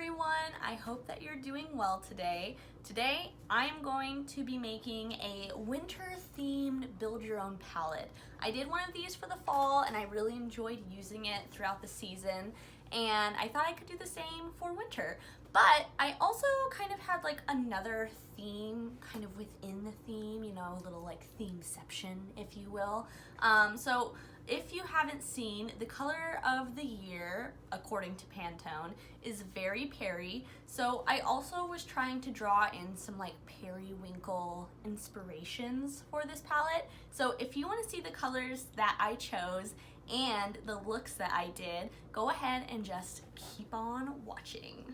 everyone, I hope that you're doing well today. Today I am going to be making a winter themed build your own palette. I did one of these for the fall and I really enjoyed using it throughout the season, and I thought I could do the same for winter. But I also kind of had like another theme kind of within the theme, you know, a little like themeception, if you will. So if you haven't seen, the color of the year, according to Pantone, is very Perry. So I also was trying to draw in some like periwinkle inspirations for this palette. So if you want to see the colors that I chose and the looks that I did, go ahead and just keep on watching.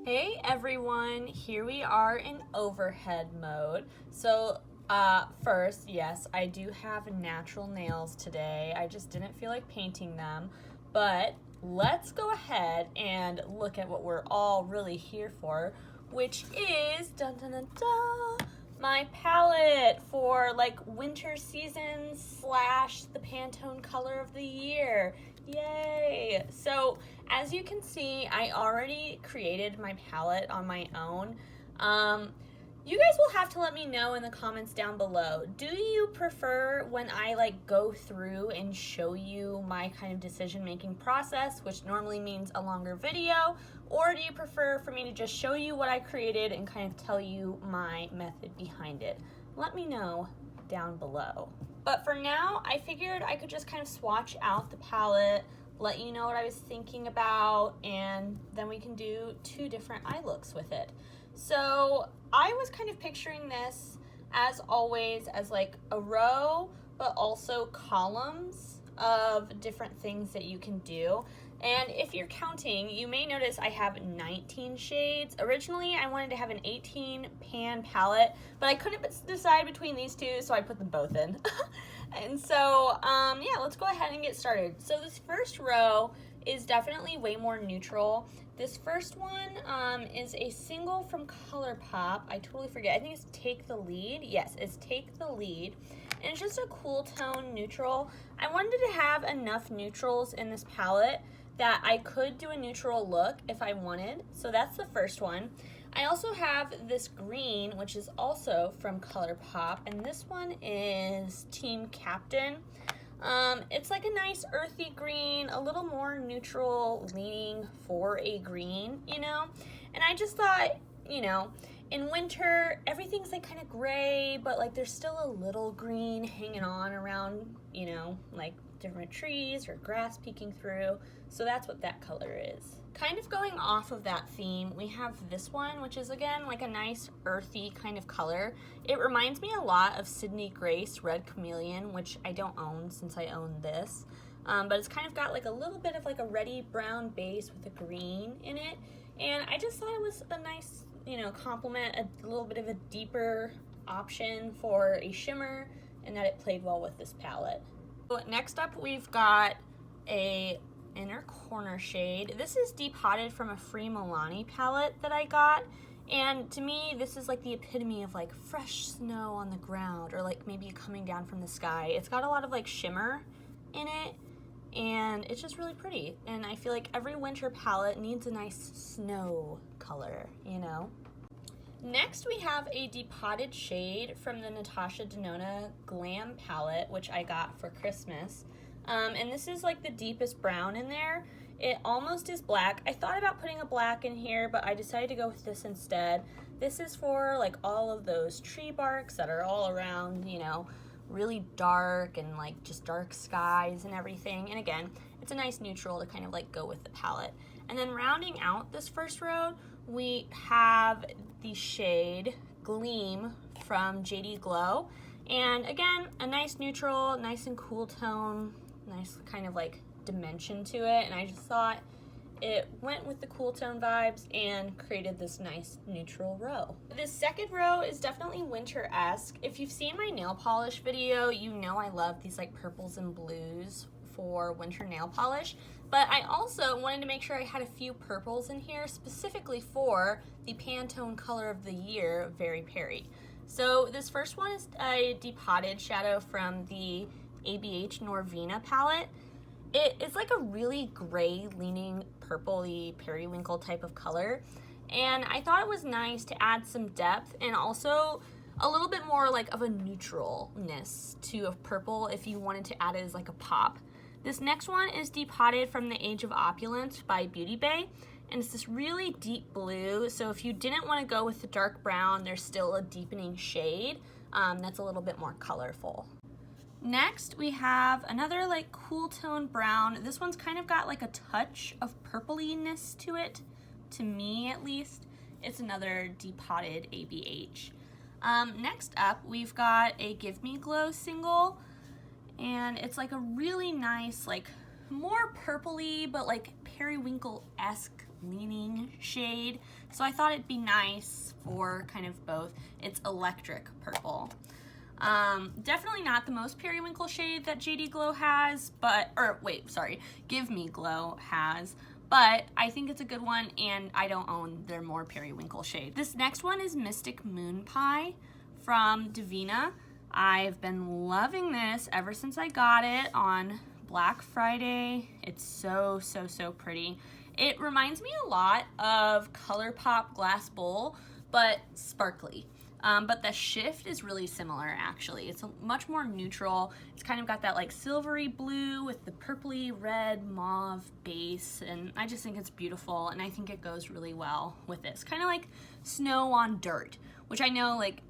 Hey everyone, here we are in overhead mode. So first, yes, I do have natural nails today. I just didn't feel like painting them, but let's go ahead and look at what we're all really here for, which is dun, dun, dun, dun, my palette for like winter season slash the Pantone color of the year. Yay! So as you can see, I already created my palette on my own. You guys will have to let me know in the comments down below. Do you prefer when I like go through and show you my kind of decision-making process, which normally means a longer video, or do you prefer for me to just show you what I created and kind of tell you my method behind it? Let me know down below. But for now, I figured I could just kind of swatch out the palette, let you know what I was thinking about, and then we can do two different eye looks with it. So I was kind of picturing this, as always, as like a row, but also columns of different things that you can do. And if you're counting, you may notice I have 19 shades. Originally, I wanted to have an 18 pan palette, but I couldn't decide between these two, so I put them both in. And so, yeah, let's go ahead and get started. So this first row is definitely way more neutral. This first one is a single from ColourPop. I totally forget. I think it's Take the Lead. Yes, it's Take the Lead. And it's just a cool tone neutral. I wanted to have enough neutrals in this palette that I could do a neutral look if I wanted. So that's the first one. I also have this green, which is also from ColourPop, and this one is Team Captain. It's like a nice earthy green, a little more neutral leaning for a green, you know? And I just thought, you know, in winter, everything's like kind of gray, but like there's still a little green hanging on around, you know, like different trees or grass peeking through. So that's what that color is. Kind of going off of that theme, we have this one, which is again like a nice earthy kind of color. It reminds me a lot of Sydney Grace Red Chameleon, which I don't own since I own this. But it's kind of got like a little bit of like a reddy brown base with a green in it. And I just thought it was a nice, you know, complement, a little bit of a deeper option for a shimmer, and that it played well with this palette. So next up, we've got a inner corner shade. This is Deep Hotted from a Free Milani palette that I got, and to me this is like the epitome of like fresh snow on the ground, or like maybe coming down from the sky. It's got a lot of like shimmer in it, and it's just really pretty, and I feel like every winter palette needs a nice snow color, you know? Next, we have a Deep Hotted shade from the Natasha Denona Glam palette, which I got for Christmas. And this is like the deepest brown in there. It almost is black. I thought about putting a black in here, but I decided to go with this instead. This is for like all of those tree barks that are all around, you know, really dark and like just dark skies and everything. And again, it's a nice neutral to kind of like go with the palette. And then rounding out this first row, we have the shade Gleam from JD Glow. And again, a nice neutral, nice and cool tone, nice kind of like dimension to it. And I just thought it went with the cool tone vibes and created this nice neutral row. This second row is definitely winter-esque. If you've seen my nail polish video, you know I love these like purples and blues for winter nail polish, but I also wanted to make sure I had a few purples in here specifically for the Pantone color of the year, Very Perry. So this first one is a Deep Hotted shadow from the ABH Norvina palette. It is like a really gray leaning purpley periwinkle type of color, and I thought it was nice to add some depth and also a little bit more like of a neutralness to a purple if you wanted to add it as like a pop. This next one is Depotted from the Age of Opulence by Beauty Bay, and it's this really deep blue, so if you didn't want to go with the dark brown, there's still a deepening shade that's a little bit more colorful. Next, we have another like cool tone brown. This one's kind of got like a touch of purpliness to it, to me at least. It's another Depotted ABH. Next up, we've got a Give Me Glow single, and it's like a really nice, like more purpley, but like periwinkle-esque leaning shade. So I thought it'd be nice for kind of both. It's electric purple. Definitely not the most periwinkle shade that JD Glow has, Give Me Glow has, but I think it's a good one, and I don't own their more periwinkle shade. This next one is Mystic Moon Pie from Davina. I've been loving this ever since I got it on Black Friday. It's so, so, so pretty. It reminds me a lot of ColourPop Glass Bowl, but sparkly. But the shift is really similar, actually. It's much more neutral. It's kind of got that like silvery blue with the purpley red mauve base, and I just think it's beautiful, and I think it goes really well with this. Kind of like snow on dirt, which I know like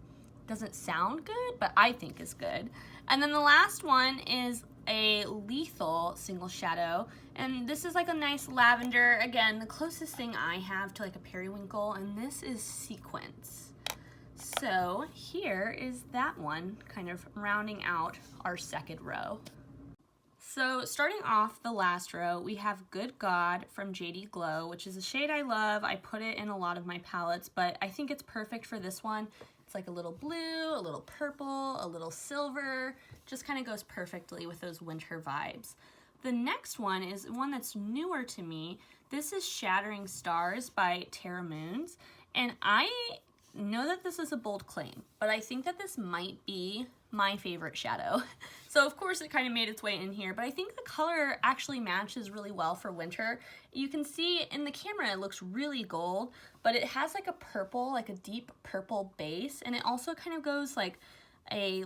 doesn't sound good, but I think is good. And then the last one is a Lethal single shadow, and this is like a nice lavender. Again, the closest thing I have to like a periwinkle, and this is Sequence. So here is that one, kind of rounding out our second row. So starting off the last row, we have Good God from JD Glow, which is a shade I love. I put it in a lot of my palettes, but I think it's perfect for this one. It's like a little blue, a little purple, a little silver, just kind of goes perfectly with those winter vibes. The next one is one that's newer to me. This is Shattering Stars by Terra Moons, and I know that this is a bold claim, but I think that this might be my favorite shadow. So of course it kind of made its way in here, but I think the color actually matches really well for winter. You can see in the camera it looks really gold, but it has like a purple, like a deep purple base, and it also kind of goes like a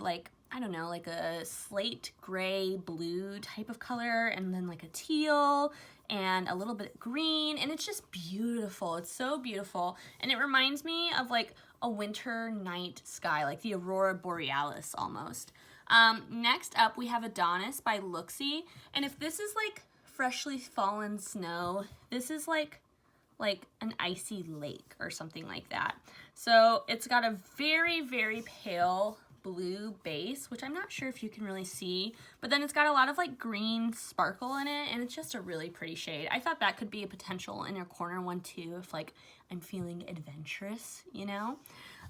I don't know, like a slate gray blue type of color, and then like a teal and a little bit green, and it's just beautiful. It's so beautiful, and it reminds me of like a winter night sky, like the Aurora Borealis almost. Next up, we have Adonis by Luxie, and if this is like freshly fallen snow, this is like an icy lake or something like that. So it's got a very, very pale blue base, which I'm not sure if you can really see, but then it's got a lot of like green sparkle in it, and it's just a really pretty shade. I thought that could be a potential in your corner one too, if like I'm feeling adventurous, you know?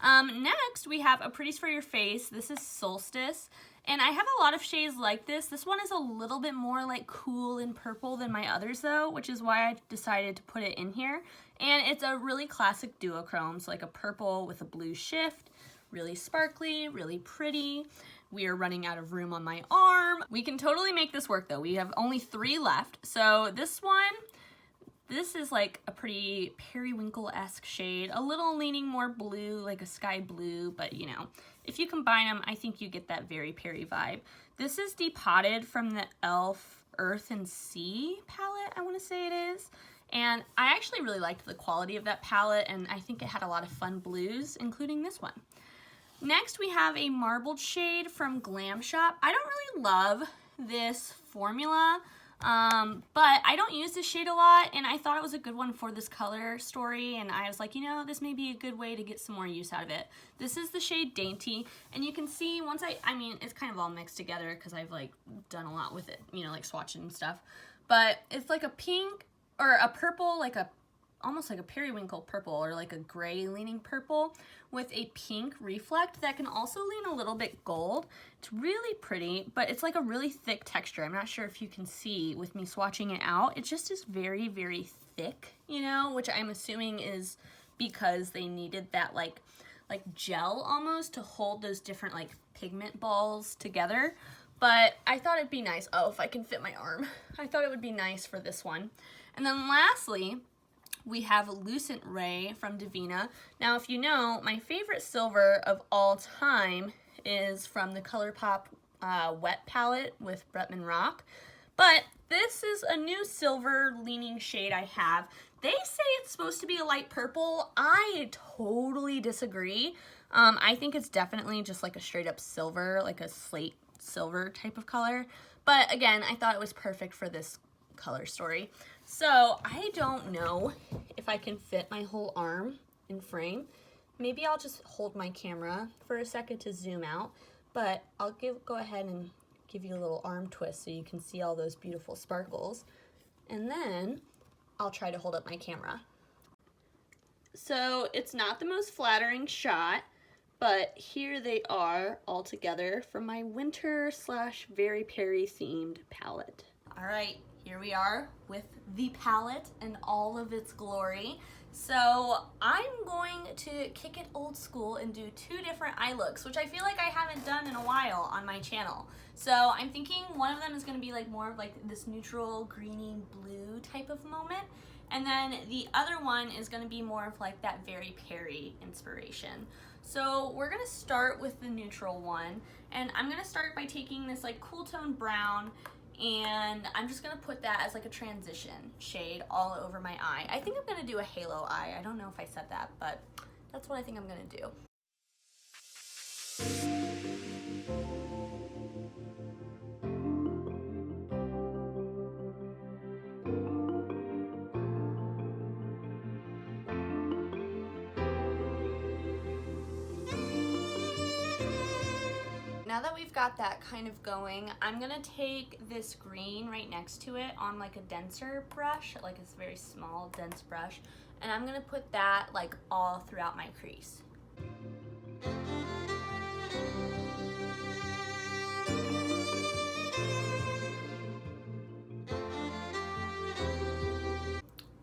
Next, we have A Pretty's for Your Face. This is Solstice, and I have a lot of shades like this. This one is a little bit more like cool and purple than my others though, which is why I decided to put it in here. And it's a really classic duochrome, so like a purple with a blue shift, really sparkly, really pretty. We are running out of room on my arm. We can totally make this work though. We have only 3 left. So this is like a pretty periwinkle-esque shade, a little leaning more blue, like a sky blue, but you know, if you combine them, I think you get that very peri vibe. This is Depotted from the e.l.f. Earth and Sea palette, I wanna say it is. And I actually really liked the quality of that palette, and I think it had a lot of fun blues, including this one. Next, we have a marbled shade from Glam Shop. I don't really love this formula, but I don't use this shade a lot, and I thought it was a good one for this color story, and I was like, you know, this may be a good way to get some more use out of it. This is the shade Dainty, and you can see once I mean, it's kind of all mixed together because I've like done a lot with it, you know, like swatching and stuff, but it's like a pink or a purple, like a almost like a periwinkle purple or like a gray leaning purple with a pink reflect that can also lean a little bit gold. It's really pretty, but it's like a really thick texture. I'm not sure if you can see with me swatching it out. It just is very, very thick, you know, which I'm assuming is because they needed that like gel almost to hold those different like pigment balls together. but I thought it'd be nice. Oh, if I can fit my arm. I thought it would be nice for this one. And then lastly, we have Lucent Ray from Davina. Now, if you know, my favorite silver of all time is from the ColourPop Wet palette with Bretman Rock. But this is a new silver leaning shade I have. They say it's supposed to be a light purple. I totally disagree. I think it's definitely just like a straight up silver, like a slate silver type of color. But again, I thought it was perfect for this color story. So I don't know if I can fit my whole arm in frame. Maybe I'll just hold my camera for a second to zoom out, but I'll go ahead and give you a little arm twist so you can see all those beautiful sparkles. And then I'll try to hold up my camera. So it's not the most flattering shot, but here they are all together from my winter / Very Perry themed palette. All right, here we are with the palette and all of its glory. So I'm going to kick it old school and do 2 different eye looks, which I feel like I haven't done in a while on my channel. So I'm thinking one of them is going to be like more of like this neutral greeny blue type of moment. And then the other one is going to be more of like that Very Perry inspiration. So we're going to start with the neutral one. And I'm going to start by taking this like cool tone brown, and I'm just going to put that as like a transition shade all over my eye. I think I'm going to do a halo eye. I don't know if I said that, but that's what I think I'm going to do. Now that we've got that kind of going, I'm gonna take this green right next to it on like a denser brush, like a very small, dense brush, and I'm gonna put that like all throughout my crease.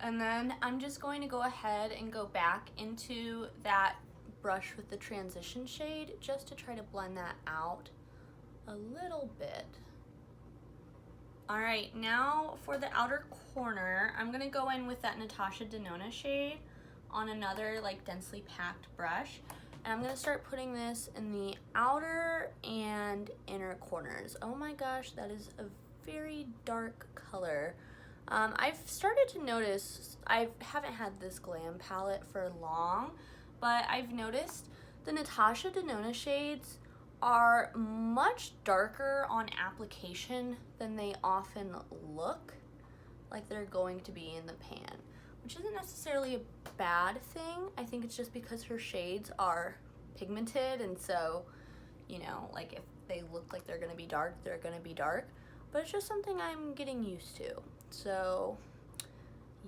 And then I'm just going to go ahead and go back into that brush with the transition shade just to try to blend that out a little bit. All right, now for the outer corner, I'm gonna go in with that Natasha Denona shade on another like densely packed brush. And I'm gonna start putting this in the outer and inner corners. Oh my gosh, that is a very dark color. I've started to notice, I haven't had this Glam palette for long, but I've noticed the Natasha Denona shades are much darker on application than they often look like they're going to be in the pan, which isn't necessarily a bad thing. I think it's just because her shades are pigmented, and so, you know, like if they look like they're gonna be dark, they're gonna be dark, but it's just something I'm getting used to. So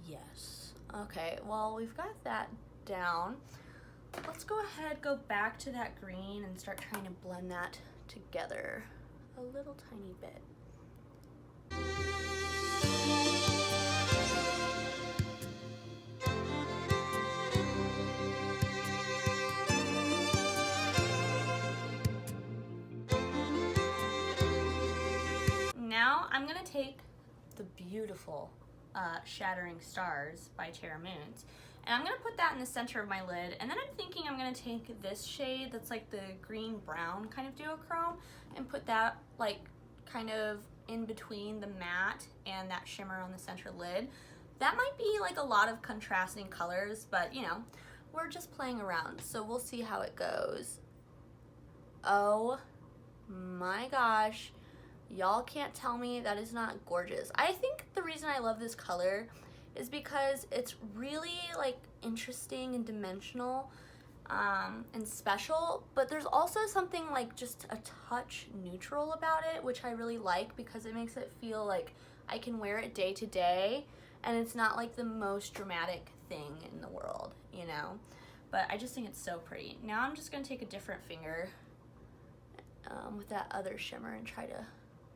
yes. Okay, well, we've got that down. Let's go ahead, go back to that green and start trying to blend that together a little tiny bit. Now I'm gonna take the beautiful Shattering Stars by Terra Moons, and I'm gonna put that in the center of my lid, and then I'm thinking I'm gonna take this shade that's like the green brown kind of duochrome and put that like kind of in between the matte and that shimmer on the center lid. That might be like a lot of contrasting colors, but you know, we're just playing around, so we'll see how it goes. Oh my gosh, y'all can't tell me that is not gorgeous. I think the reason I love this color is because it's really like interesting and dimensional and special, but there's also something like just a touch neutral about it, which I really like because it makes it feel like I can wear it day to day and it's not like the most dramatic thing in the world, you know? But I just think it's so pretty. Now I'm just gonna take a different finger with that other shimmer and try to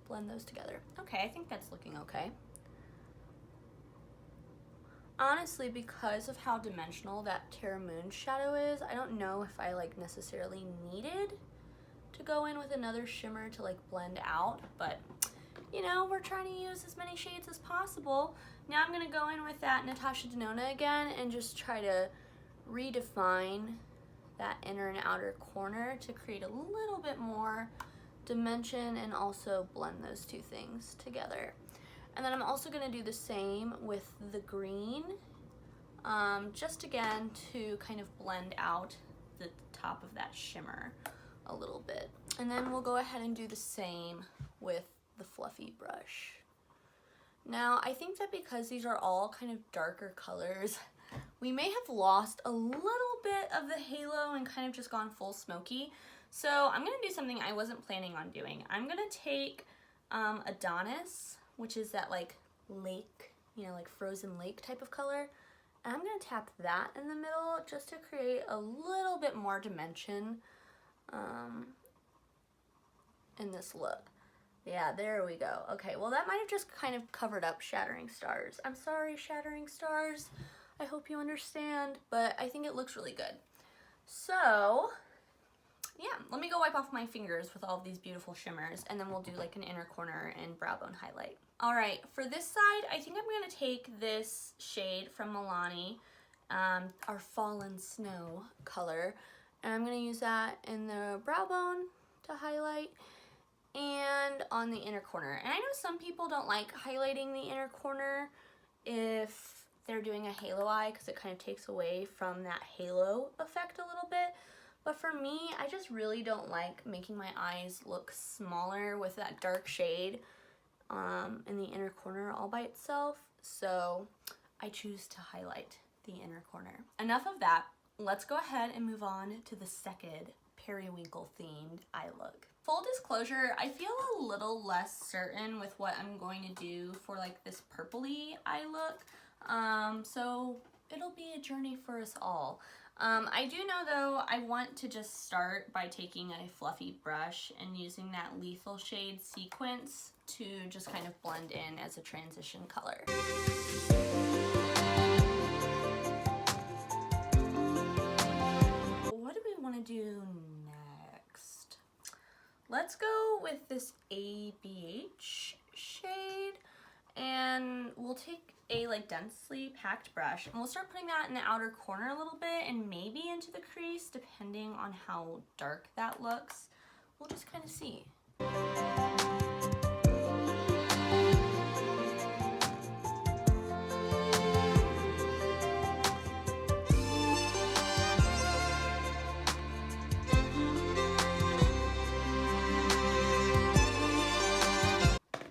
blend those together. Okay, I think that's looking okay. Honestly, because of how dimensional that Terra Moon shadow is, I don't know if I like necessarily needed to go in with another shimmer to like blend out, but you know, we're trying to use as many shades as possible. Now I'm gonna go in with that Natasha Denona again and just try to redefine that inner and outer corner to create a little bit more dimension and also blend those two things together. And then I'm also gonna do the same with the green, just again to kind of blend out the top of that shimmer a little bit. And then we'll go ahead and do the same with the fluffy brush. Now I think that because these are all kind of darker colors, we may have lost a little bit of the halo and kind of just gone full smoky. So I'm gonna do something I wasn't planning on doing. I'm gonna take Adonis, which is that like lake, you know, like frozen lake type of color, and I'm gonna tap that in the middle just to create a little bit more dimension in this look. Yeah, there we go. Okay, well that might have just kind of covered up Shattering Stars. I'm sorry, Shattering Stars. I hope you understand, but I think it looks really good. So, yeah, let me go wipe off my fingers with all of these beautiful shimmers, and then we'll do like an inner corner and brow bone highlight. All right, for this side, I think I'm gonna take this shade from Milani, our Fallen Snow color, and I'm gonna use that in the brow bone to highlight and on the inner corner. And I know some people don't like highlighting the inner corner if they're doing a halo eye because it kind of takes away from that halo effect a little bit. But for me, I just really don't like making my eyes look smaller with that dark shade in the inner corner all by itself. So I choose to highlight the inner corner. Enough of that. Let's go ahead and move on to the second periwinkle themed eye look. Full disclosure, I feel a little less certain with what I'm going to do for like this purpley eye look. So it'll be a journey for us all. I do know though, I want to just start by taking a fluffy brush and using that lethal shade Sequence to just kind of blend in as a transition color. What do we want to do next? Let's go with this ABH shade, and we'll take a like densely packed brush and we'll start putting that in the outer corner a little bit and maybe into the crease depending on how dark that looks. We'll just kind of see.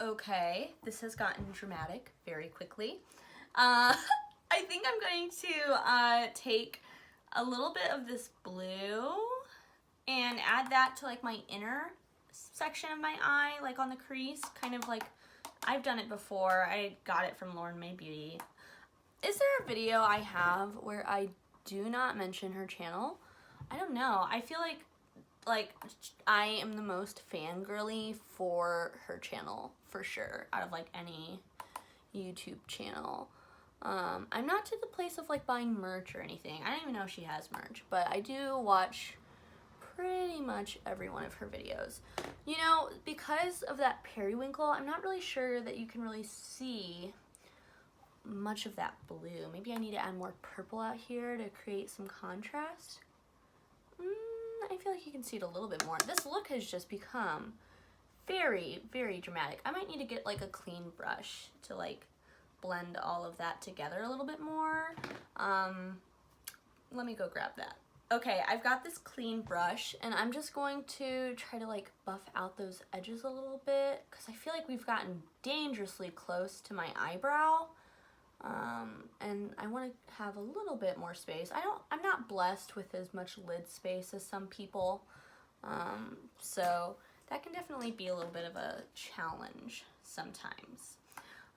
Okay, this has gotten dramatic very quickly. I think I'm going to take a little bit of this blue and add that to like my inner section of my eye, like on the crease, kind of like I've done it before. I got it from Lauren May Beauty. Is there a video I have where I do not mention her channel? I don't know. I feel like I am the most fangirly for her channel for sure out of like any YouTube channel. I'm not to the place of like buying merch or anything. I don't even know if she has merch, but I do watch pretty much every one of her videos. You know, because of that periwinkle, I'm not really sure that you can really see much of that blue. Maybe I need to add more purple out here to create some contrast. I feel like you can see it a little bit more. This look has just become very, very dramatic. I might need to get like a clean brush to like blend all of that together a little bit more. Let me go grab that. Okay, I've got this clean brush and I'm just going to try to like buff out those edges a little bit because I feel like we've gotten dangerously close to my eyebrow. And I want to have a little bit more space. I'm not blessed with as much lid space as some people, so that can definitely be a little bit of a challenge sometimes.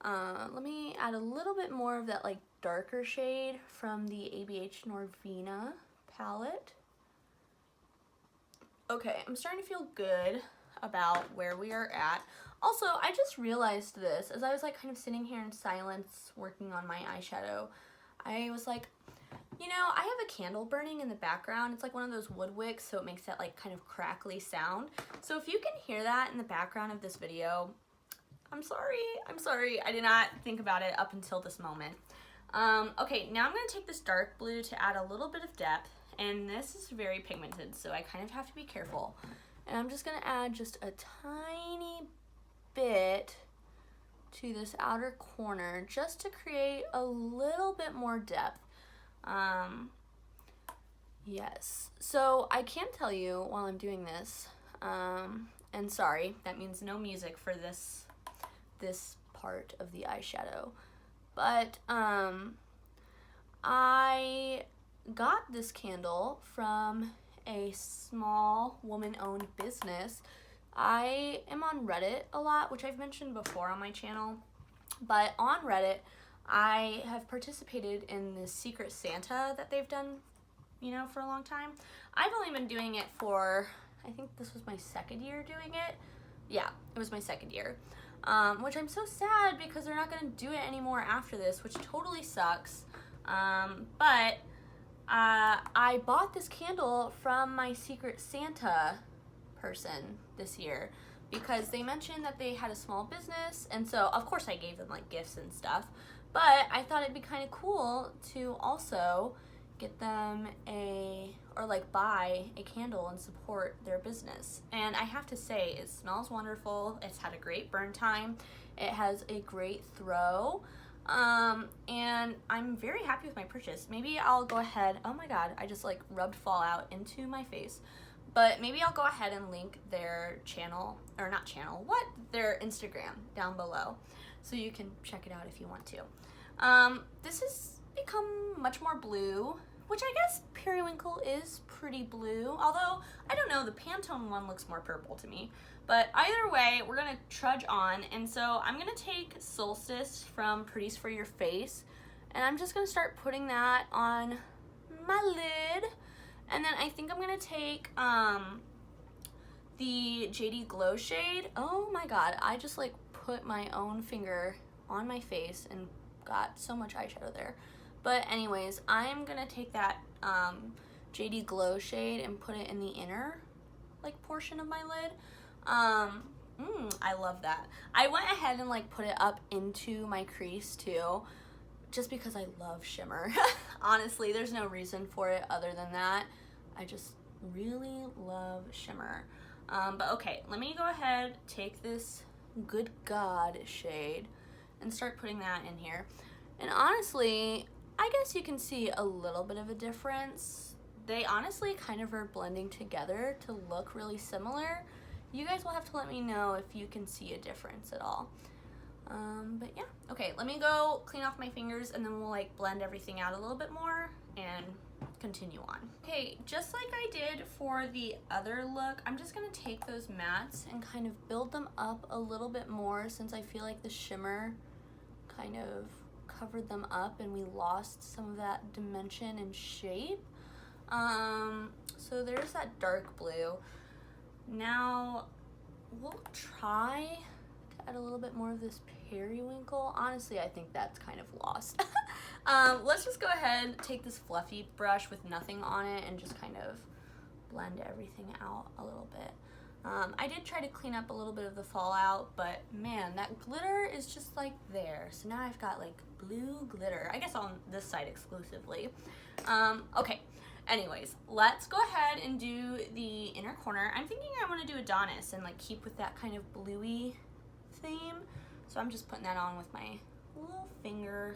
Let me add a little bit more of that like darker shade from the ABH Norvina palette. Okay, I'm starting to feel good about where we are at. Also, I just realized this as I was like kind of sitting here in silence working on my eyeshadow. I was like, You know, I have a candle burning in the background. It's like one of those wood wicks, so it makes that like kind of crackly sound. So if you can hear that in the background of this video, I'm sorry. I'm sorry. I did not think about it up until this moment. Okay, now I'm going to take this dark blue to add a little bit of depth, and this is very pigmented, so I kind of have to be careful. And I'm just going to add just a tiny bit to this outer corner just to create a little bit more depth. Yes, so I can tell you while I'm doing this, and sorry, that means no music for this part of the eyeshadow, but I got this candle from a small woman-owned business. I am on Reddit a lot, which I've mentioned before on my channel, but on Reddit I have participated in this Secret Santa that they've done, you know, for a long time. I've only been doing it for, I think this was my second year doing it. Yeah, it was my second year. Which I'm so sad because they're not going to do it anymore after this, which totally sucks. But I bought this candle from my Secret Santa person this year because they mentioned that they had a small business, and so of course I gave them like gifts and stuff, but I thought it'd be kind of cool to also get them buy a candle and support their business. And I have to say, it smells wonderful. It's had a great burn time. It has a great throw. And I'm very happy with my purchase. Maybe I'll go ahead, oh my god, I just like rubbed Fallout into my face. But maybe I'll go ahead and link their channel, or not channel, their Instagram down below. So you can check it out if you want to. This has become much more blue, which I guess periwinkle is pretty blue, although I don't know, the Pantone one looks more purple to me. But either way, we're gonna trudge on, and so I'm gonna take Solstice from Pretties for Your Face, and I'm just gonna start putting that on my lid. And then I think I'm gonna take the JD Glow shade. Oh my god, I just like put my own finger on my face and got so much eyeshadow there. But anyways, I'm gonna take that JD Glow shade and put it in the inner like portion of my lid. I love that. I went ahead and like put it up into my crease too, just because I love shimmer. Honestly, there's no reason for it other than that. I just really love shimmer. But okay, let me go ahead, take this Good God shade and start putting that in here. And honestly, I guess you can see a little bit of a difference. They honestly kind of are blending together to look really similar. You guys will have to let me know if you can see a difference at all. But yeah, okay, let me go clean off my fingers and then we'll like blend everything out a little bit more and continue on. Okay, just like I did for the other look, I'm just gonna take those mattes and kind of build them up a little bit more since I feel like the shimmer kind of covered them up and we lost some of that dimension and shape. So there's that dark blue. Now we'll try to add a little bit more of this periwinkle. Honestly, I think that's kind of lost. Let's just go ahead, take this fluffy brush with nothing on it and just kind of blend everything out a little bit. I did try to clean up a little bit of the fallout, but man, that glitter is just like there. So now I've got like blue glitter, I guess on this side exclusively. Okay, anyways, let's go ahead and do the inner corner. I'm thinking I want to do Adonis and like keep with that kind of bluey theme. So I'm just putting that on with my little finger,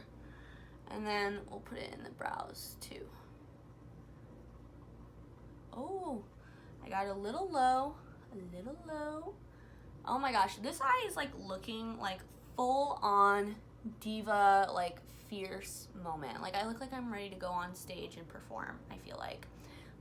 and then we'll put it in the brows too. Oh, I got a little low. Oh my gosh, this eye is like looking like full on diva, like fierce moment. Like I look like I'm ready to go on stage and perform, I feel like,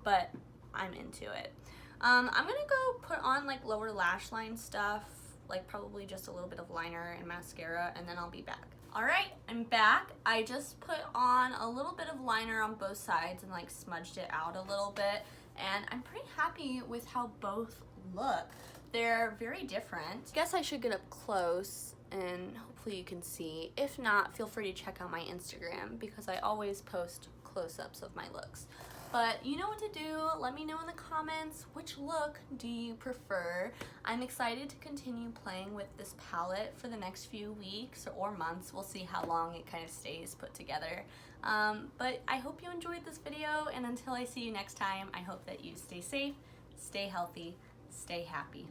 but I'm into it. I'm gonna go put on like lower lash line stuff, like probably just a little bit of liner and mascara, and then I'll be back. All right, I'm back. I just put on a little bit of liner on both sides and like smudged it out a little bit, and I'm pretty happy with how both look. They're very different. Guess I should get up close and hopefully you can see. If not, feel free to check out my Instagram because I always post close-ups of my looks. But you know what to do. Let me know in the comments, which look do you prefer? I'm excited to continue playing with this palette for the next few weeks or months. We'll see how long it kind of stays put together. But I hope you enjoyed this video, and until I see you next time, I hope that you stay safe, stay healthy, stay happy.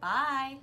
Bye!